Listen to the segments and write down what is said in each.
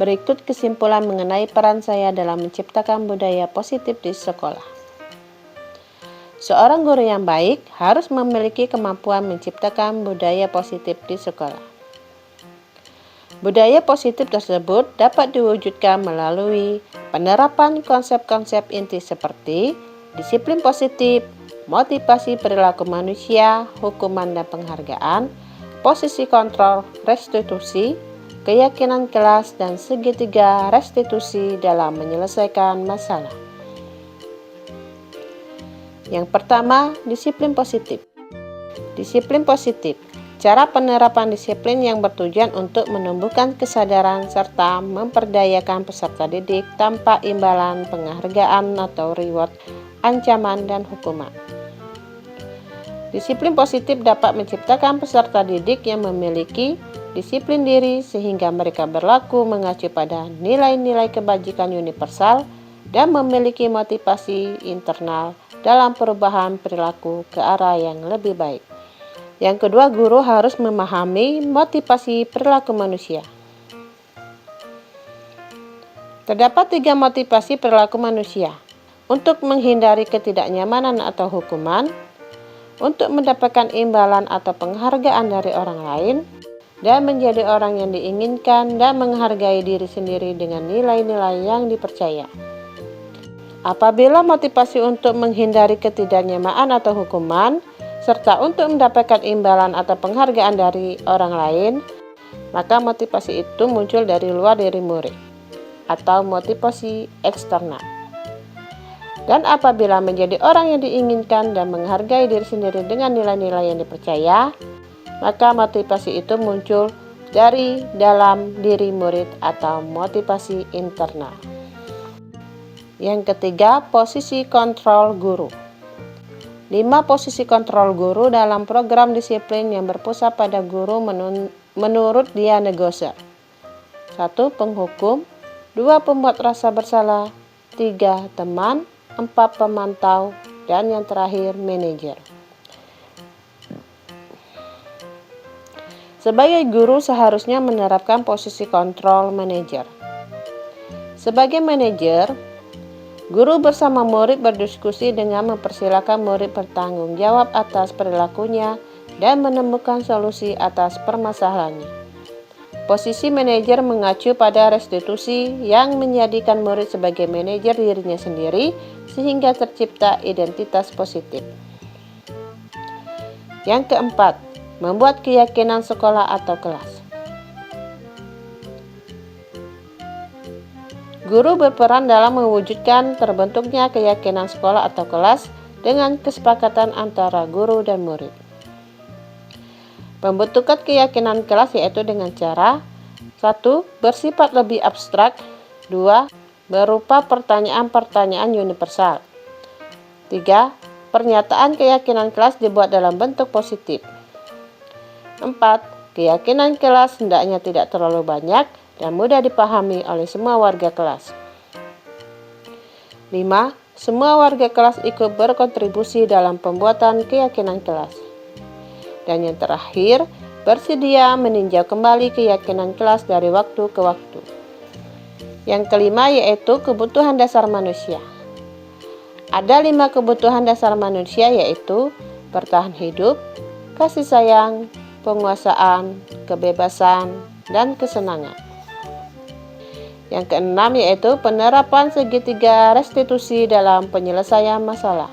Berikut kesimpulan mengenai peran saya dalam menciptakan budaya positif di sekolah. Seorang guru yang baik harus memiliki kemampuan menciptakan budaya positif di sekolah. Budaya positif tersebut dapat diwujudkan melalui penerapan konsep-konsep inti seperti disiplin positif, motivasi perilaku manusia, hukuman dan penghargaan, posisi kontrol, restitusi, keyakinan kelas, dan segitiga restitusi dalam menyelesaikan masalah. Yang pertama, disiplin positif. Disiplin positif. Cara penerapan disiplin yang bertujuan untuk menumbuhkan kesadaran serta memperdayakan peserta didik tanpa imbalan, penghargaan atau reward, ancaman, dan hukuman. Disiplin positif dapat menciptakan peserta didik yang memiliki disiplin diri sehingga mereka berlaku mengacu pada nilai-nilai kebajikan universal dan memiliki motivasi internal dalam perubahan perilaku ke arah yang lebih baik. Yang kedua, guru harus memahami motivasi perilaku manusia. Terdapat 3 motivasi perilaku manusia: untuk menghindari ketidaknyamanan atau hukuman, untuk mendapatkan imbalan atau penghargaan dari orang lain, dan menjadi orang yang diinginkan dan menghargai diri sendiri dengan nilai-nilai yang dipercaya. Apabila motivasi untuk menghindari ketidaknyamanan atau hukuman, serta untuk mendapatkan imbalan atau penghargaan dari orang lain, maka motivasi itu muncul dari luar diri murid, atau motivasi eksternal. Dan apabila menjadi orang yang diinginkan dan menghargai diri sendiri dengan nilai-nilai yang dipercaya, maka motivasi itu muncul dari dalam diri murid atau motivasi internal. Yang ketiga, posisi kontrol guru. 5 posisi kontrol guru dalam program disiplin yang berpusat pada guru menurut Diana Gosser. 1. Penghukum. 2. Pembuat rasa bersalah. 3. Teman. 4. Pemantau. Dan yang terakhir, manajer. Sebagai guru seharusnya menerapkan posisi kontrol manajer. Sebagai manajer, guru bersama murid berdiskusi dengan mempersilahkan murid bertanggung jawab atas perilakunya dan menemukan solusi atas permasalahannya. Posisi manajer mengacu pada restitusi yang menjadikan murid sebagai manajer dirinya sendiri sehingga tercipta identitas positif. Yang keempat, membuat keyakinan sekolah atau kelas. Guru berperan dalam mewujudkan terbentuknya keyakinan sekolah atau kelas dengan kesepakatan antara guru dan murid. Pembentukan keyakinan kelas yaitu dengan cara 1. Bersifat lebih abstrak. 2. Berupa pertanyaan-pertanyaan universal. 3. Pernyataan keyakinan kelas dibuat dalam bentuk positif. 4. Keyakinan kelas hendaknya tidak terlalu banyak dan mudah dipahami oleh semua warga kelas. 5. Semua warga kelas ikut berkontribusi dalam pembuatan keyakinan kelas. Dan yang terakhir, bersedia meninjau kembali keyakinan kelas dari waktu ke waktu. Yang kelima yaitu kebutuhan dasar manusia. Ada 5 kebutuhan dasar manusia yaitu bertahan hidup, kasih sayang, penguasaan, kebebasan, dan kesenangan. Yang keenam yaitu penerapan segitiga restitusi dalam penyelesaian masalah.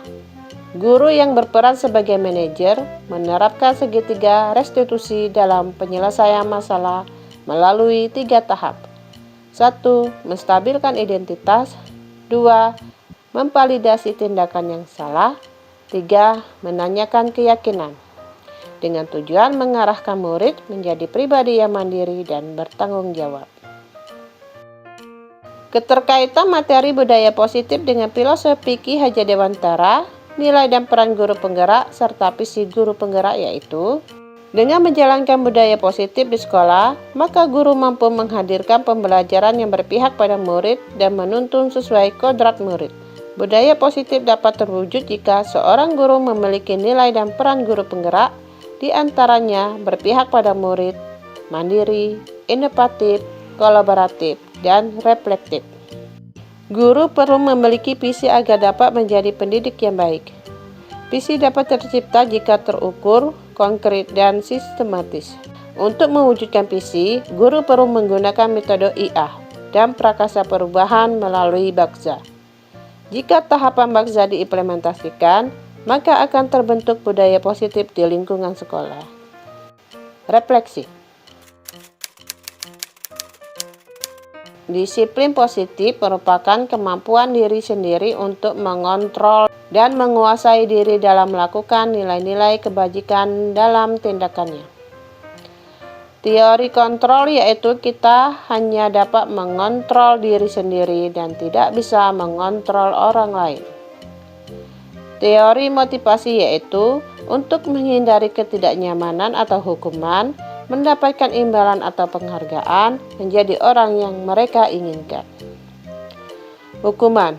Guru yang berperan sebagai manajer menerapkan segitiga restitusi dalam penyelesaian masalah melalui 3 tahap. 1. Menstabilkan identitas. 2. Memvalidasi tindakan yang salah. 3. Menanyakan keyakinan. Dengan tujuan mengarahkan murid menjadi pribadi yang mandiri dan bertanggung jawab. Keterkaitan materi budaya positif dengan filosofi Ki Hajar Dewantara, nilai dan peran guru penggerak, serta visi guru penggerak yaitu dengan menjalankan budaya positif di sekolah, maka guru mampu menghadirkan pembelajaran yang berpihak pada murid dan menuntun sesuai kodrat murid. Budaya positif dapat terwujud jika seorang guru memiliki nilai dan peran guru penggerak, di antaranya berpihak pada murid, mandiri, inovatif, kolaboratif, dan reflektif. Guru perlu memiliki visi agar dapat menjadi pendidik yang baik. Visi dapat tercipta jika terukur, konkret, dan sistematis. Untuk mewujudkan visi, guru perlu menggunakan metode IA dan prakasa perubahan melalui Bakza. Jika tahapan Bakza diimplementasikan, maka akan terbentuk budaya positif di lingkungan sekolah. Refleksi. Disiplin positif merupakan kemampuan diri sendiri untuk mengontrol dan menguasai diri dalam melakukan nilai-nilai kebajikan dalam tindakannya. Teori kontrol yaitu kita hanya dapat mengontrol diri sendiri dan tidak bisa mengontrol orang lain. Teori motivasi yaitu untuk menghindari ketidaknyamanan atau hukuman, mendapatkan imbalan atau penghargaan, menjadi orang yang mereka inginkan. Hukuman,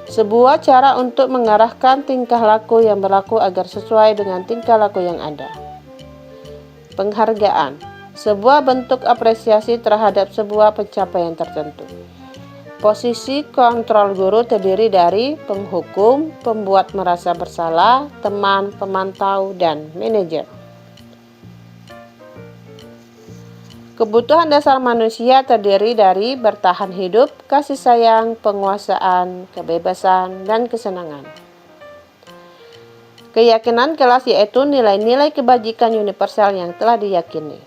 sebuah cara untuk mengarahkan tingkah laku yang berlaku agar sesuai dengan tingkah laku yang ada. Penghargaan, sebuah bentuk apresiasi terhadap sebuah pencapaian tertentu. Posisi kontrol guru terdiri dari penghukum, pembuat merasa bersalah, teman, pemantau, dan manajer. Kebutuhan dasar manusia terdiri dari bertahan hidup, kasih sayang, penguasaan, kebebasan, dan kesenangan. Keyakinan kelas yaitu nilai-nilai kebajikan universal yang telah diyakini.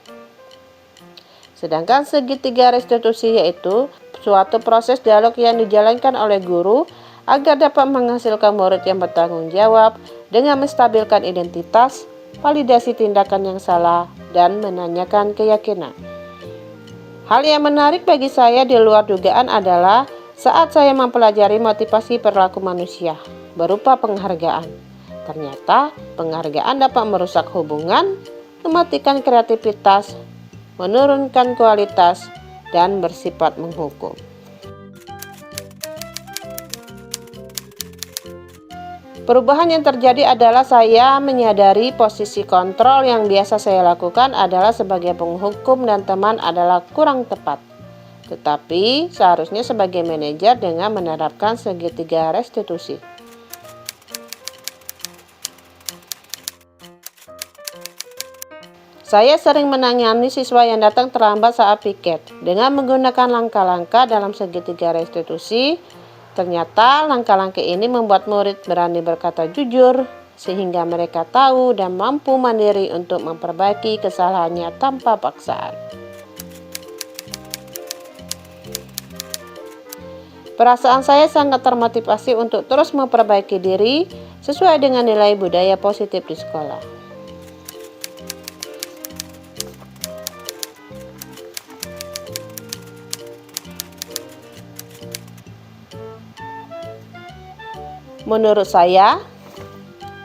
Sedangkan segitiga restitusi yaitu suatu proses dialog yang dijalankan oleh guru agar dapat menghasilkan murid yang bertanggung jawab dengan menstabilkan identitas, validasi tindakan yang salah, dan menanyakan keyakinan. Hal yang menarik bagi saya di luar dugaan adalah saat saya mempelajari motivasi perilaku manusia berupa penghargaan. Ternyata penghargaan dapat merusak hubungan, mematikan kreativitas, menurunkan kualitas, dan bersifat menghukum. Perubahan yang terjadi adalah saya menyadari posisi kontrol yang biasa saya lakukan adalah sebagai penghukum dan teman adalah kurang tepat. Tetapi seharusnya sebagai manajer dengan menerapkan segitiga restitusi. Saya sering menangani siswa yang datang terlambat saat piket dengan menggunakan langkah-langkah dalam segitiga restitusi. Ternyata langkah-langkah ini membuat murid berani berkata jujur, sehingga mereka tahu dan mampu mandiri untuk memperbaiki kesalahannya tanpa paksaan. Perasaan saya sangat termotivasi untuk terus memperbaiki diri sesuai dengan nilai budaya positif di sekolah. Menurut saya,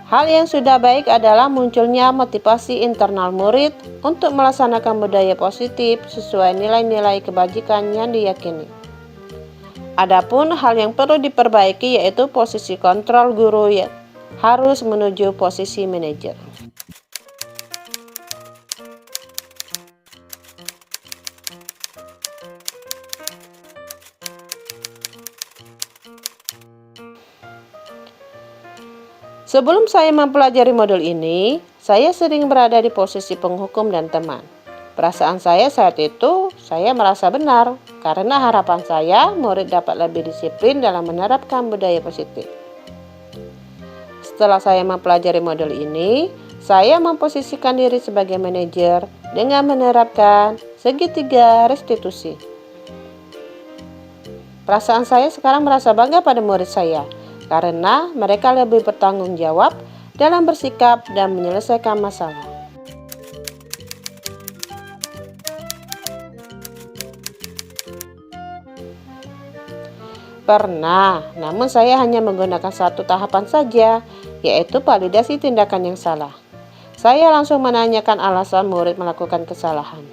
hal yang sudah baik adalah munculnya motivasi internal murid untuk melaksanakan budaya positif sesuai nilai-nilai kebajikan yang diyakini. Adapun hal yang perlu diperbaiki yaitu posisi kontrol guru yang harus menuju posisi manajer. Sebelum saya mempelajari modul ini, saya sering berada di posisi penghukum dan teman. Perasaan saya saat itu, saya merasa benar, karena harapan saya murid dapat lebih disiplin dalam menerapkan budaya positif. Setelah saya mempelajari modul ini, saya memposisikan diri sebagai manajer dengan menerapkan segitiga restitusi. Perasaan saya sekarang merasa bangga pada murid saya, karena mereka lebih bertanggung jawab dalam bersikap dan menyelesaikan masalah. Pernah, namun saya hanya menggunakan satu tahapan saja, yaitu validasi tindakan yang salah. Saya langsung menanyakan alasan murid melakukan kesalahan.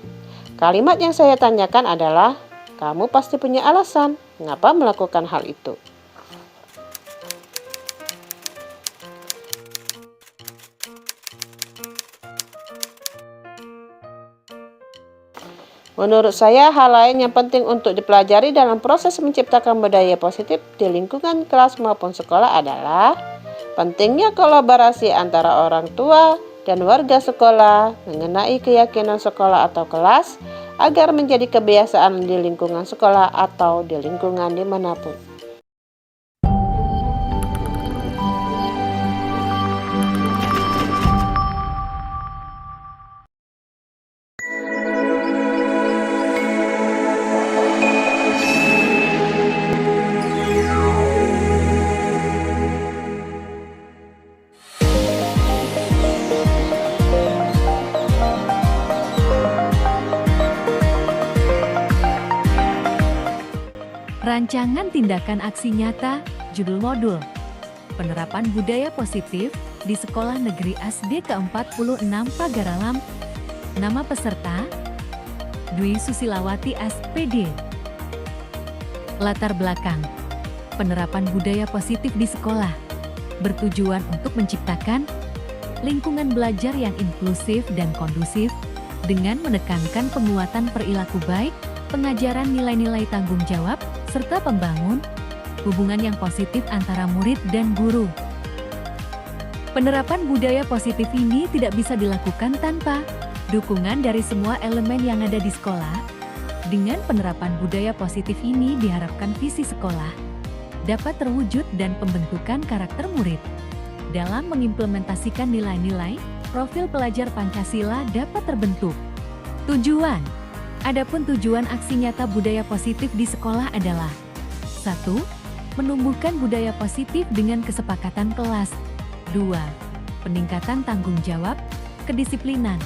Kalimat yang saya tanyakan adalah, "Kamu pasti punya alasan, mengapa melakukan hal itu?" Menurut saya, hal lain yang penting untuk dipelajari dalam proses menciptakan budaya positif di lingkungan kelas maupun sekolah adalah pentingnya kolaborasi antara orang tua dan warga sekolah mengenai keyakinan sekolah atau kelas agar menjadi kebiasaan di lingkungan sekolah atau di lingkungan dimanapun. Rancangan tindakan aksi nyata, judul modul, penerapan budaya positif di Sekolah Negeri SD ke-46 Pagaralam. Nama peserta, Dwi Susilawati SPD. Latar belakang, penerapan budaya positif di sekolah, bertujuan untuk menciptakan lingkungan belajar yang inklusif dan kondusif, dengan menekankan penguatan perilaku baik, pengajaran nilai-nilai tanggung jawab, serta membangun hubungan yang positif antara murid dan guru. Penerapan budaya positif ini tidak bisa dilakukan tanpa dukungan dari semua elemen yang ada di sekolah. Dengan penerapan budaya positif ini diharapkan visi sekolah dapat terwujud dan pembentukan karakter murid. Dalam mengimplementasikan nilai-nilai, profil pelajar Pancasila dapat terbentuk. Tujuan. Adapun tujuan aksi nyata budaya positif di sekolah adalah 1. Menumbuhkan budaya positif dengan kesepakatan kelas. 2. Peningkatan tanggung jawab, kedisiplinan,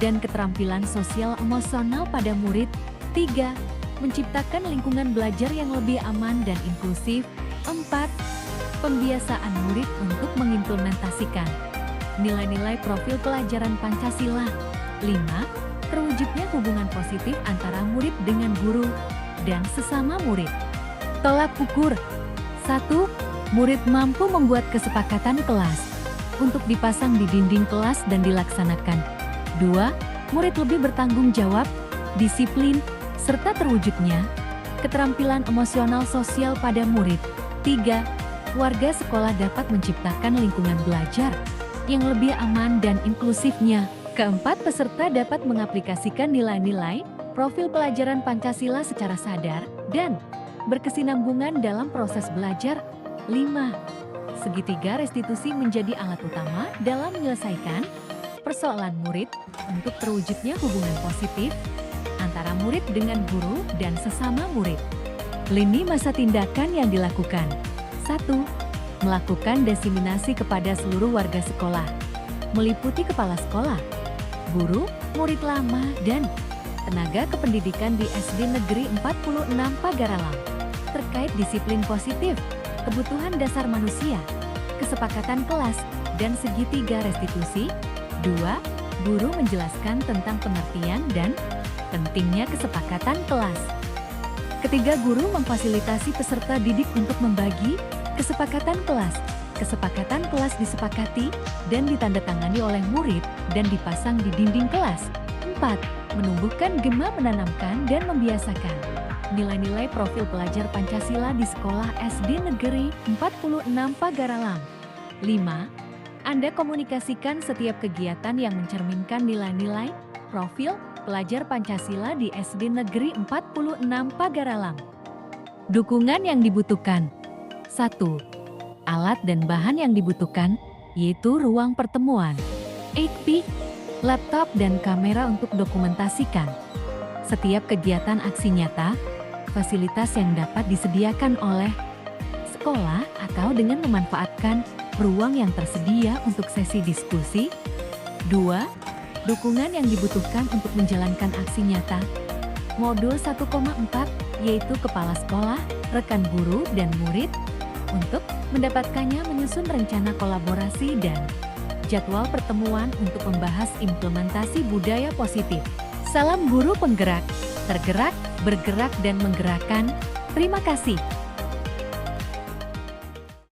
dan keterampilan sosial emosional pada murid. 3. Menciptakan lingkungan belajar yang lebih aman dan inklusif. 4. Pembiasaan murid untuk mengimplementasikan nilai-nilai profil pelajaran Pancasila. 5. Terwujudnya hubungan positif antara murid dengan guru dan sesama murid. Tolak ukur. 1. Murid mampu membuat kesepakatan kelas untuk dipasang di dinding kelas dan dilaksanakan. 2. Murid lebih bertanggung jawab, disiplin, serta terwujudnya keterampilan emosional sosial pada murid. 3. Warga sekolah dapat menciptakan lingkungan belajar yang lebih aman dan inklusifnya. Keempat, peserta dapat mengaplikasikan nilai-nilai profil pelajaran Pancasila secara sadar dan berkesinambungan dalam proses belajar. 5. Segitiga restitusi menjadi alat utama dalam menyelesaikan persoalan murid untuk terwujudnya hubungan positif antara murid dengan guru dan sesama murid. Lini masa tindakan yang dilakukan. 1. Melakukan diseminasi kepada seluruh warga sekolah, meliputi kepala sekolah, guru, murid lama, dan tenaga kependidikan di SD Negeri 46 Pagaralam, terkait disiplin positif, kebutuhan dasar manusia, kesepakatan kelas, dan segitiga restitusi. 2. Guru menjelaskan tentang pengertian dan pentingnya kesepakatan kelas. Ketiga, guru memfasilitasi peserta didik untuk membagi kesepakatan kelas. Kesepakatan kelas disepakati dan ditandatangani oleh murid dan dipasang di dinding kelas. 4. Menumbuhkan gema menanamkan dan membiasakan nilai-nilai profil pelajar Pancasila di Sekolah SD Negeri 46 Pagaralam. 5. Anda komunikasikan setiap kegiatan yang mencerminkan nilai-nilai profil pelajar Pancasila di SD Negeri 46 Pagaralam. Dukungan yang dibutuhkan. 1. Alat dan bahan yang dibutuhkan, yaitu ruang pertemuan, HP, laptop, dan kamera untuk dokumentasikan setiap kegiatan aksi nyata, fasilitas yang dapat disediakan oleh sekolah atau dengan memanfaatkan ruang yang tersedia untuk sesi diskusi. 2. Dukungan yang dibutuhkan untuk menjalankan aksi nyata. Modul 1,4, yaitu kepala sekolah, rekan guru, dan murid. Untuk mendapatkannya menyusun rencana kolaborasi dan jadwal pertemuan untuk membahas implementasi budaya positif. Salam guru penggerak, tergerak, bergerak, dan menggerakkan. Terima kasih.